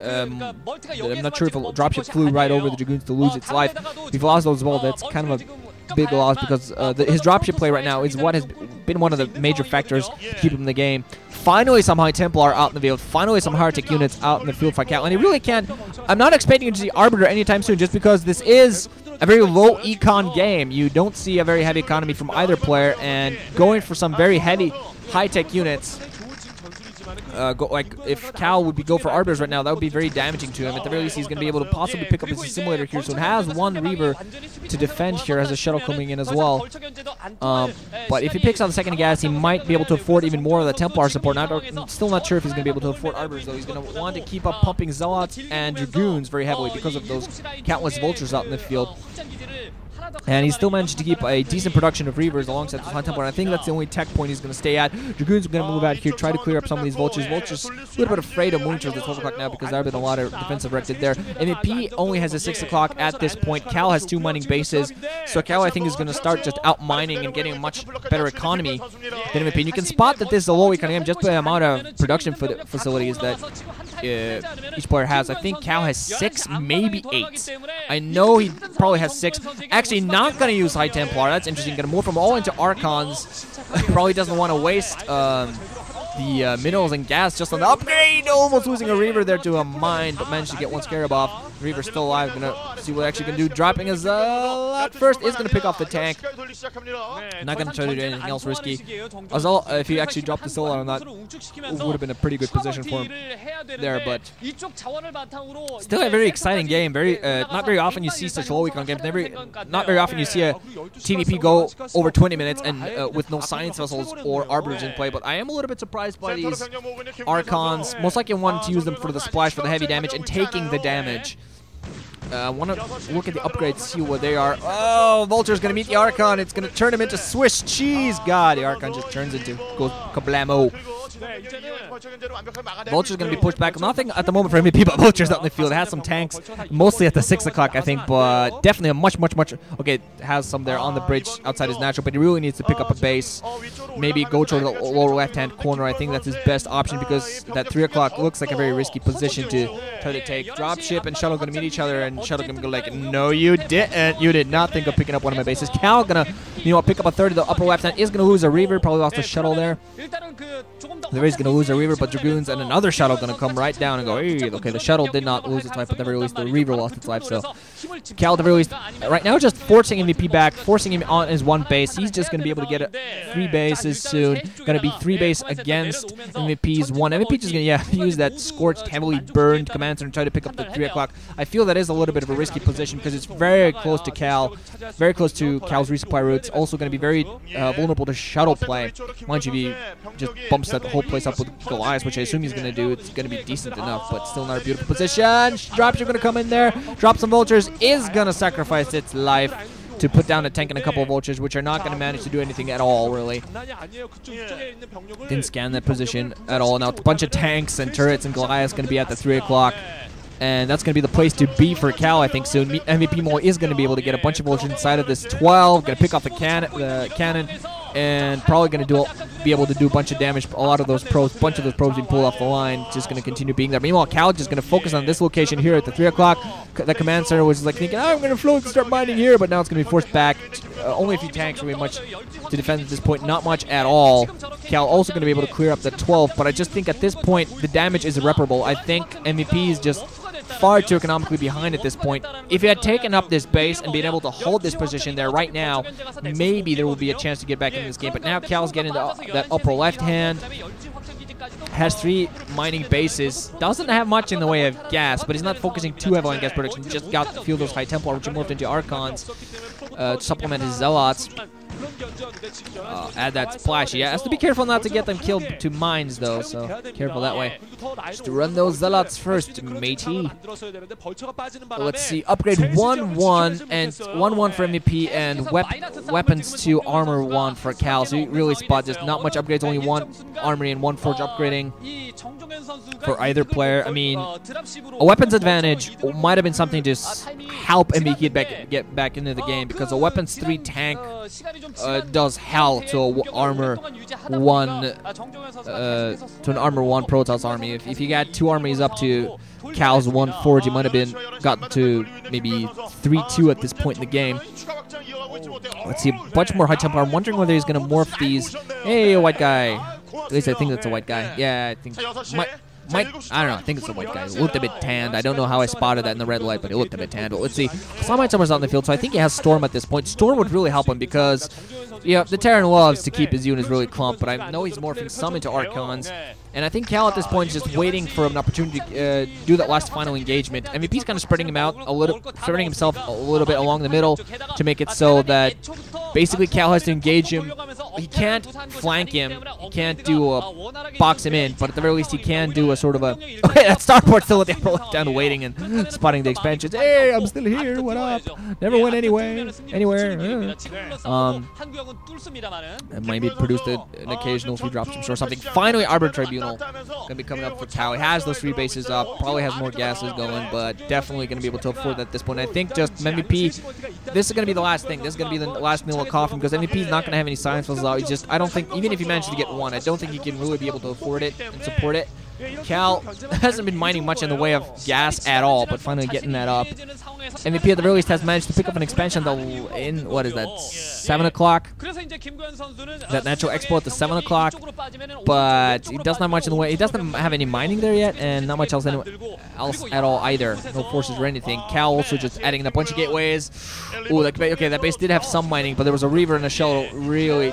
I'm not sure if a dropship flew right over the Dragoons to lose its life. If he lost those as well, that's kind of a big loss because his dropship play right now is what has been one of the major factors to keep him in the game. Finally, some High Templar out in the field. Finally, some higher-tech units out in the field for Cal. And he really can't... I'm not expecting to see Arbiter anytime soon just because this is a very low econ game. You don't see a very heavy economy from either player, and going for some very heavy high-tech units... if Cal would go for Arbiters right now, that would be very damaging to him. At the very least, he's going to be able to possibly pick up his assimilator here. So it has one Reaver to defend here, as a shuttle coming in as well. But if he picks out the second gas, he might be able to afford even more of the Templar support. I'm still not sure if he's going to be able to afford Arbiters, though. He's going to want to keep up pumping Zealots and Dragoons very heavily because of those countless Vultures out in the field. And he's still managed to keep a decent production of Reavers alongside the High Templar. And I think that's the only tech point he's going to stay at. Dragoons are going to move out here, try to clear up some of these Vultures. Vultures a little bit afraid of Moonshot at 12 o'clock now because there have been a lot of defensive erected there. MVP only has a 6 o'clock at this point. Cal has 2 mining bases. So Cal, I think, is going to start just out mining and getting a much better economy than MVP. And you can spot that this is a low economy game just by the amount of production facilities that each player has. I think Cal has 6, maybe 8. I know he probably has 6. Actually, not going to use High Templar. That's interesting. Going to move them all into Archons. Probably doesn't want to waste the minerals and gas just on the upgrade. Almost losing a Reaver there to a mine, but managed to get one Scarab off. Reaver's still alive. Going to see what they're actually going to do. Dropping his first is going to pick off the tank. Not going to try to do anything else risky. If he actually dropped the Solar on that, it would have been a pretty good position for him there. But still a very exciting game. Not very often you see such low econ games. Not very often you see a TVP go over 20 minutes and with no science vessels or arbiters in play. But I am a little bit surprised by these Archons. Most likely want to use them for the splash for the heavy damage and taking the damage. I want to look at the upgrades, see what they are. Oh, Vulture's going to meet the Archon. It's going to turn him into Swiss cheese. God, the Archon just turns into goes kablamo. Vulture's going to be pushed back. Nothing at the moment for MVP, but Vulture's out in the field. It has some tanks, mostly at the 6 o'clock, I think, but definitely a much... Okay, has some there on the bridge outside his natural, but he really needs to pick up a base. Maybe go to the lower left-hand corner. I think that's his best option because that 3 o'clock looks like a very risky position to try to take. Dropship and Shuttle going to meet each other, and Shuttle going to go like, no, you didn't. You did not think of picking up one of my bases. Cal going to, pick up a third of the upper left-hand. Is going to lose a Reaver. Probably lost a Shuttle there. There is going to lose a Reaver, but Dragoons and another Shuttle going to come right down and go, hey, okay, the Shuttle did not lose its life, but at the very least, the Reaver lost its life. So Cal, at the very least, right now, just forcing MVP back, forcing him on his one base. He's just going to be able to get 3 bases soon. Going to be 3 base against MVP's 1. MVP just going to, use that scorched, heavily burned command center and try to pick up the 3 o'clock. I feel that is a little bit of a risky position because it's very close to Cal, very close to Cal's resupply routes. Also going to be very vulnerable to Shuttle play. Mind you, if he just bumps that whole place up with Goliath, which I assume he's going to do, it's going to be decent enough, but still not a beautiful position. Dropship going to come in there, drop some Vultures, is going to sacrifice its life to put down a tank and a couple of Vultures, which are not going to manage to do anything at all, really. Didn't scan that position at all. Now, a bunch of tanks and turrets and Goliaths going to be at the 3 o'clock. And that's going to be the place to be for Cal, I think, soon. MVP Mo is going to be able to get a bunch of Vultures inside of this 12. Going to pick off the cannon. And probably going to be able to do a bunch of damage. A lot of those probes, bunch of those probes being pulled off the line, just going to continue being there. Meanwhile, Cal just going to focus on this location here at the 3 o'clock. The command center was like thinking, I'm going to float and start mining here, but now it's going to be forced back. Only a few tanks really much to defend at this point, not much at all. Cal also going to be able to clear up the 12, but I just think at this point the damage is irreparable. I think MVP is just far too economically behind at this point. If he had taken up this base and been able to hold this position there right now, maybe there will be a chance to get back into this game. But now Cal's getting that upper left hand. Has 3 mining bases. Doesn't have much in the way of gas, but he's not focusing too heavily on gas production. He just got a few of those High Templar, which are morphed into Archons to supplement his Zealots. Add that splash. He has to be careful not to get them killed to mines, though, so careful that way. Just to run those Zealots first, matey. Let's see. Upgrade 1-1 and 1-1 for MVP and weapons to armor 1 for Cal. So you really spot just not much upgrades, only 1 armory and 1 forge upgrading. for either player. I mean, a weapons advantage might have been something to help MVP get back into the game, because a weapons 3 tank does hell to an armor 1 protoss army. If you got 2 armies up to Cal's 1 forge, you might have gotten to maybe 3-2 at this point in the game. Let's see, a bunch more high tempo. I'm wondering whether he's going to morph these. Hey, a white guy. At least I think that's a white guy. Yeah, I think I don't know. I think it's a white guy. It looked a bit tanned. I don't know how I spotted that in the red light, but it looked a bit tanned. But let's see. Some white summer's out in the field, so I think he has Storm at this point. Storm would really help him because, yeah, the Terran loves to keep his units really clumped, but I know he's morphing some into Archons. And I think Cal at this point is just waiting for an opportunity to do that last final engagement. MVP's kind of spreading him out a little, spreading himself a little bit along the middle to make it so that basically Cal has to engage him. He can't flank him. He can't do a box him in, but at the very least he can do a sort of a. Okay, that starport's still at the upper left down waiting and spotting the expansions. Hey, I'm still here. What up? Never went anywhere. Maybe produced an occasional few drops or something. Finally, Arbor Tribunal gonna be coming up for Cal. He has those 3 bases up. Probably has more gases going, but definitely gonna be able to afford that at this point. I think just MVP. This is gonna be the last thing. This is gonna be the last nail in the coffin, because MVP is not gonna have any science fields out. He's just. I don't think, even if he manages to get 1, I don't think he can really be able to afford it and support it. Cal hasn't been mining much in the way of gas at all, but finally getting that up. MVP at the very least has managed to pick up an expansion in, what is that, 7 o'clock? That natural expo at the 7 o'clock, but he doesn't have much in the way. He doesn't have any mining there yet, and not much else at all either. No forces or anything. Cal also just adding in a bunch of gateways. Ooh, okay, that base did have some mining, but there was a Reaver and a Shuttle really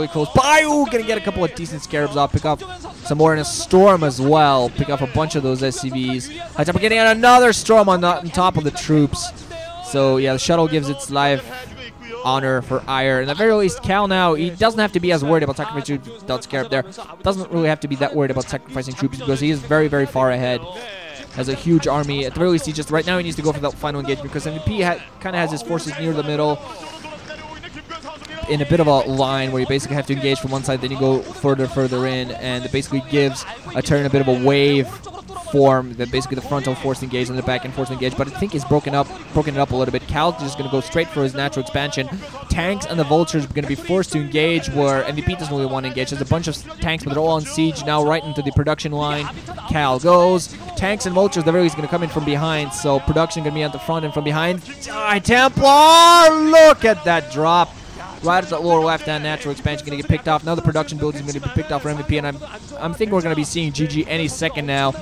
close by. Ooh, gonna get a couple of decent Scarabs off, pick up some more in a Storm as well. Pick up a bunch of those SCVs. High Tempo getting another Storm on top of the troops. So yeah, the Shuttle gives its life honor for ire. And at the very least, Cal now, he doesn't have to be as worried about sacrificing troops without Scarab there. Doesn't really have to be that worried about sacrificing troops, because he is very, very far ahead. Has a huge army. At the very least, he just right now he needs to go for that final engagement, because MVP kind of has his forces near the middle in a bit of a line where you basically have to engage from one side, then you go further in, and it basically gives a turn a bit of a wave form that basically the frontal force engage and the back end force engage. But I think he's broken it up a little bit. Cal's just going to go straight for his natural expansion. Tanks and the vultures are going to be forced to engage where MVP doesn't really want to engage. There's a bunch of tanks, but they're all on siege now, right into the production line. Cal goes. Tanks and vultures, the very least, going to come in from behind. So production going to be at the front and from behind. Templar! Look at that drop. Right at the lower left-hand natural expansion going to get picked off. Now the production build is going to be picked off for MVP, and I'm thinking we're going to be seeing GG any second now.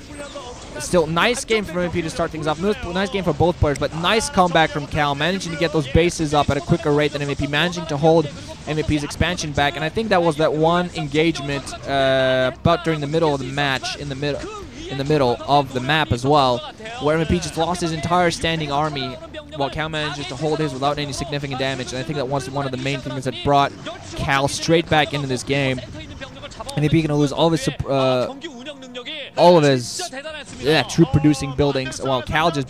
Still, nice game from MVP to start things off. Nice game for both players, but nice comeback from Cal, managing to get those bases up at a quicker rate than MVP, managing to hold MVP's expansion back, and I think that was that one engagement about during the middle of the match, in the middle of the map as well, where MVP just lost his entire standing army, while Cal manages to hold his without any significant damage. And I think that was one of the main things that brought Cal straight back into this game. MVP going to lose all of his troop-producing buildings, while Cal just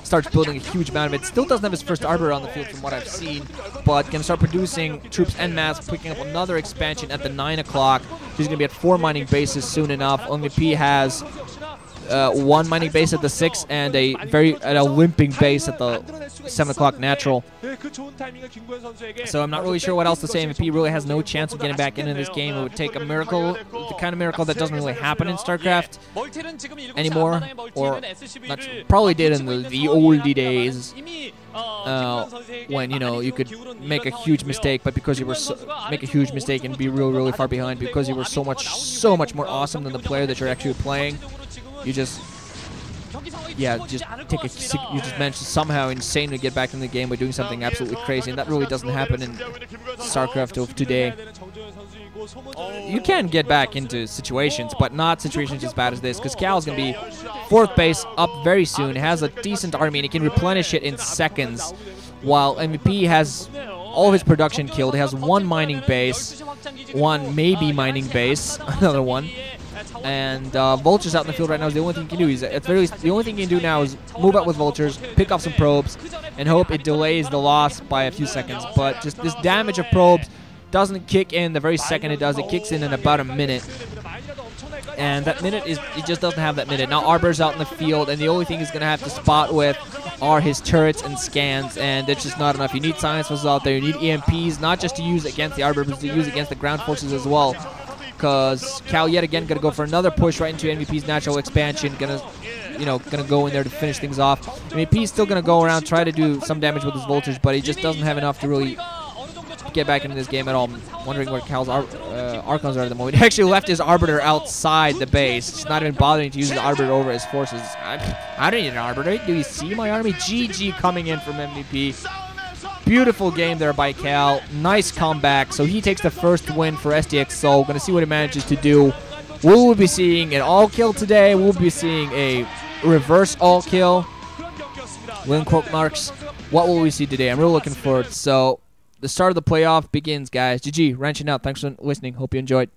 starts building a huge amount of it. Still doesn't have his first Arbor on the field from what I've seen, but can start producing troops en masse, picking up another expansion at the 9 o'clock. He's going to be at 4 mining bases soon enough. MVP has 1 mining base at the 6 and a limping base at the 7 o'clock natural. So I'm not really sure what else to say. MVP really has no chance of getting back into this game. It would take a miracle, the kind of miracle that doesn't really happen in StarCraft anymore, or probably did in the oldie days, when you could make a huge mistake, but because you were make a huge mistake and be really far behind because you were so much more awesome than the player that you're actually playing. You just managed to somehow insanely get back in the game by doing something absolutely crazy, and that really doesn't happen in StarCraft of today. You can get back into situations, but not situations as bad as this, because Cal's going to be 4th base up very soon, has a decent army, and he can replenish it in seconds, while MVP has all of his production killed. He has 1 mining base, 1 maybe mining base, another one. And Vultures out in the field right now is the only thing he can do. At the very least, the only thing he can do now is move out with Vultures, pick off some probes, and hope it delays the loss by a few seconds. But just this damage of probes doesn't kick in the very second it does. It kicks in about a minute. and that minute he just doesn't have that minute. Now Arbor's out in the field, and the only thing he's gonna have to spot with are his turrets and scans, and it's just not enough. You need science missiles out there. You need EMPs, not just to use against the Arbor, but to use against the ground forces as well. Because Cal yet again gonna go for another push right into MVP's natural expansion. Gonna go in there to finish things off. MVP's still gonna go around, try to do some damage with his voltage, but he just doesn't have enough to really get back into this game at all. I'm wondering where Cal's Archons are at the moment. He actually left his Arbiter outside the base. He's not even bothering to use the Arbiter over his forces. I don't need an Arbiter. Do you see my army? GG coming in from MVP. Beautiful game there by Cal. Nice comeback. So he takes the first win for STX Soul. Gonna see what he manages to do. We will be seeing an all-kill today. We'll be seeing a reverse all-kill. Win quote marks. What will we see today? I'm really looking forward. So the start of the playoff begins, guys. GG. Wrenching out. Thanks for listening. Hope you enjoyed.